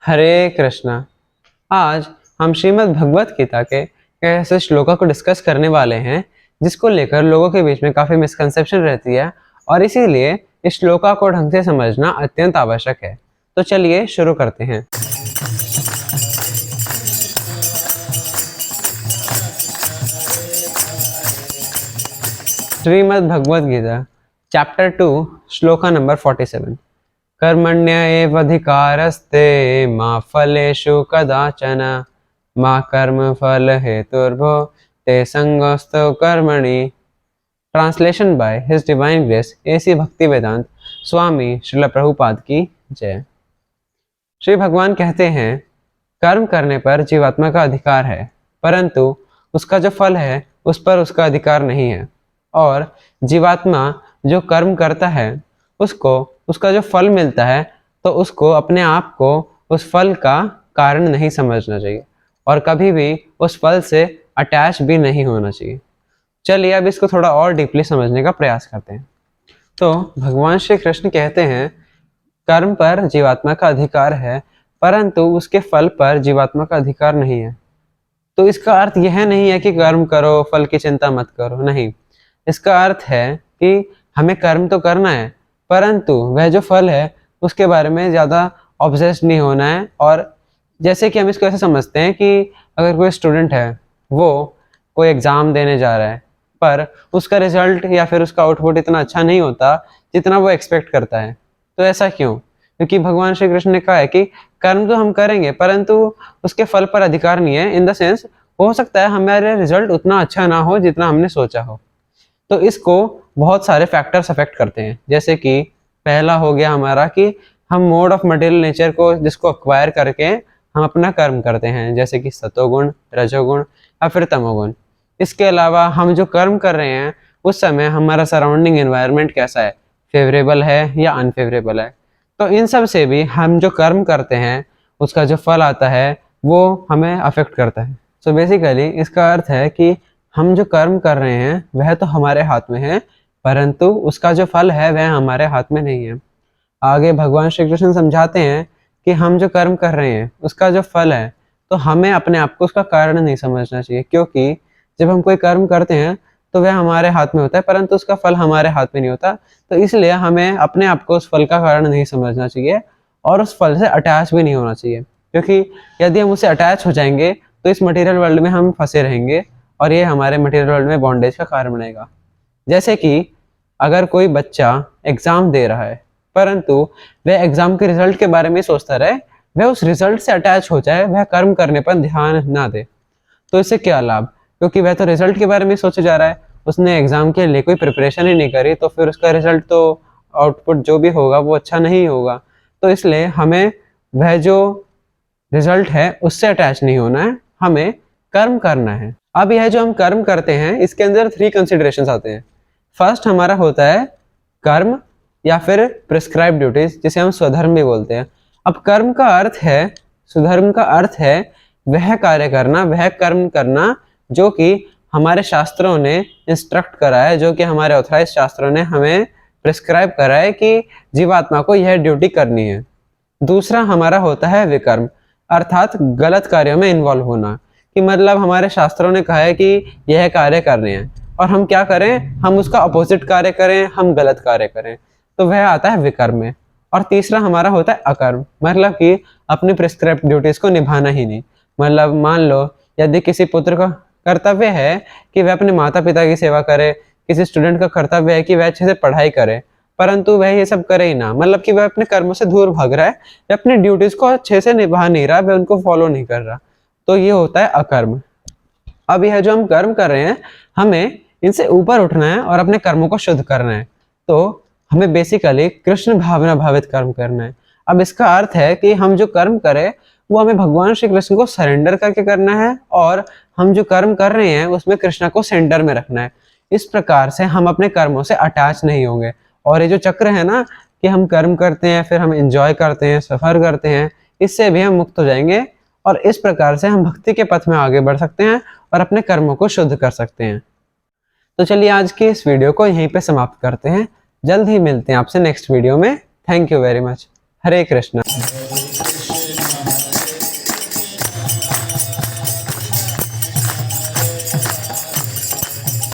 हरे कृष्णा। आज हम श्रीमद् भगवत गीता के ऐसे श्लोका को डिस्कस करने वाले हैं जिसको लेकर लोगों के बीच में काफ़ी मिसकंसेप्शन रहती है और इसीलिए इस श्लोका को ढंग से समझना अत्यंत आवश्यक है। तो चलिए शुरू करते हैं। Shrimad Bhagavad Gita chapter 2 shloka number 47। कर्मण्य एव अधिकारस्ते मा फलेषु कदाचन मा कर्म फल हेतुर्भो ते संगोस्तु कर्मणि। Translation by his divine grace AC Bhaktivedanta Swami Srila Prabhupada की जय। श्री भगवान कहते हैं, कर्म करने पर जीवात्मा का अधिकार है, परंतु उसका जो फल है उस पर उसका अधिकार नहीं है। और जीवात्मा जो कर्म करता है उसको उसका जो फल मिलता है तो उसको अपने आप को उस फल का कारण नहीं समझना चाहिए और कभी भी उस फल से अटैच भी नहीं होना चाहिए। चलिए अब इसको थोड़ा और डीपली समझने का प्रयास करते हैं। तो भगवान श्री कृष्ण कहते हैं, कर्म पर जीवात्मा का अधिकार है परंतु उसके फल पर जीवात्मा का अधिकार नहीं है। तो इसका अर्थ यह नहीं है कि कर्म करो, फल की चिंता मत करो, नहीं। इसका अर्थ है कि हमें कर्म तो करना है परंतु वह जो फल है उसके बारे में ज़्यादा ऑब्सेस्ड नहीं होना है। और जैसे कि हम इसको ऐसे समझते हैं कि अगर कोई स्टूडेंट है, वो कोई एग्ज़ाम देने जा रहा है पर उसका रिजल्ट या फिर उसका आउटपुट इतना अच्छा नहीं होता जितना वो एक्सपेक्ट करता है। तो ऐसा क्यों? क्योंकि भगवान श्री कृष्ण ने कहा है कि कर्म तो हम करेंगे परंतु उसके फल पर अधिकार नहीं है। इन द सेंस हो सकता है हमारे रिजल्ट उतना अच्छा ना हो जितना हमने सोचा हो। तो इसको बहुत सारे फैक्टर्स अफेक्ट करते हैं। जैसे कि पहला हो गया हमारा कि हम मोड ऑफ मटेरियल नेचर को जिसको अक्वायर करके हम अपना कर्म करते हैं, जैसे कि सतोगुण, रजोगुण या फिर तमोगुण। इसके अलावा हम जो कर्म कर रहे हैं उस समय हमारा सराउंडिंग एनवायरनमेंट कैसा है, फेवरेबल है या अनफेवरेबल है। तो इन सब से भी हम जो कर्म करते हैं उसका जो फल आता है वो हमें अफेक्ट करता है। सो बेसिकली इसका अर्थ है कि हम जो कर्म कर रहे हैं वह तो हमारे हाथ में है परंतु उसका जो फल है वह हमारे हाथ में नहीं है। आगे भगवान श्री कृष्ण समझाते हैं कि हम जो कर्म कर रहे हैं उसका जो फल है तो हमें अपने आप को उसका कारण नहीं समझना चाहिए, क्योंकि जब हम कोई कर्म करते हैं तो वह हमारे हाथ में होता है परंतु उसका फल हमारे हाथ में नहीं होता। तो इसलिए हमें अपने आप को उस फल का कारण नहीं समझना चाहिए और उस फल से अटैच भी नहीं होना चाहिए, क्योंकि यदि हम उससे अटैच हो जाएंगे तो इस मटेरियल वर्ल्ड में हम फंसे रहेंगे और ये हमारे मटेरियल वर्ल्ड में बॉन्डेज का कारण बनेगा। जैसे कि अगर कोई बच्चा एग्ज़ाम दे रहा है परंतु वह एग्ज़ाम के रिजल्ट के बारे में सोचता रहे, वह उस रिजल्ट से अटैच हो जाए, वह कर्म करने पर ध्यान ना दे, तो इससे क्या लाभ? क्योंकि वह तो रिजल्ट के बारे में सोचे जा रहा है, उसने एग्ज़ाम के लिए कोई प्रिपरेशन ही नहीं करी, तो फिर उसका रिजल्ट तो आउटपुट जो भी होगा वो अच्छा नहीं होगा। तो इसलिए हमें वह जो रिजल्ट है उससे अटैच नहीं होना है, हमें कर्म करना है। अब यह जो हम कर्म करते हैं इसके अंदर 3 कंसिडरेशंस आते हैं। फर्स्ट हमारा होता है कर्म या फिर प्रिस्क्राइब ड्यूटीज, जिसे हम स्वधर्म भी बोलते हैं। अब कर्म का अर्थ है, स्वधर्म का अर्थ है वह कार्य करना, वह कर्म करना जो कि हमारे शास्त्रों ने इंस्ट्रक्ट करा है, जो कि हमारे ऑथराइज शास्त्रों ने हमें प्रिस्क्राइब करा है कि जीवात्मा को यह ड्यूटी करनी है। दूसरा हमारा होता है विकर्म, अर्थात गलत कार्यों में इन्वॉल्व होना, कि मतलब हमारे शास्त्रों ने कहा है कि यह कार्य करने हैं और हम क्या करें, हम उसका अपोजिट कार्य करें, हम गलत कार्य करें, तो वह आता है विकर्म में। और तीसरा हमारा होता है अकर्म, मतलब कि अपनी प्रिस्क्राइब्ड ड्यूटीज को निभाना ही नहीं। मतलब मान लो यदि किसी पुत्र का कर्तव्य है कि वह अपने माता पिता की सेवा करे, किसी स्टूडेंट का कर्तव्य है कि वह अच्छे से पढ़ाई करे, परंतु वह ये सब करे ही ना, मतलब कि वह अपने कर्मों से दूर भाग रहा है, वह अपनी ड्यूटीज को अच्छे से निभा नहीं रहा, वह उनको फॉलो नहीं कर रहा, तो ये होता है अकर्म। अब यह जो हम कर्म कर रहे हैं हमें इनसे ऊपर उठना है और अपने कर्मों को शुद्ध करना है, तो हमें बेसिकली कृष्ण भावना भावित कर्म करना है। अब इसका अर्थ है कि हम जो कर्म करें वो हमें भगवान श्री कृष्ण को सरेंडर करके करना है और हम जो कर्म कर रहे हैं उसमें कृष्ण को सेंटर में रखना है। इस प्रकार से हम अपने कर्मों से अटैच नहीं होंगे। और ये जो चक्र है ना कि हम कर्म करते हैं फिर हम एंजॉय करते हैं, सफर करते हैं, इससे भी हम मुक्त हो जाएंगे और इस प्रकार से हम भक्ति के पथ में आगे बढ़ सकते हैं और अपने कर्मों को शुद्ध कर सकते हैं। तो चलिए आज की इस वीडियो को यहीं पे समाप्त करते हैं। जल्द ही मिलते हैं आपसे नेक्स्ट वीडियो में। Thank you very much. Hare Krishna.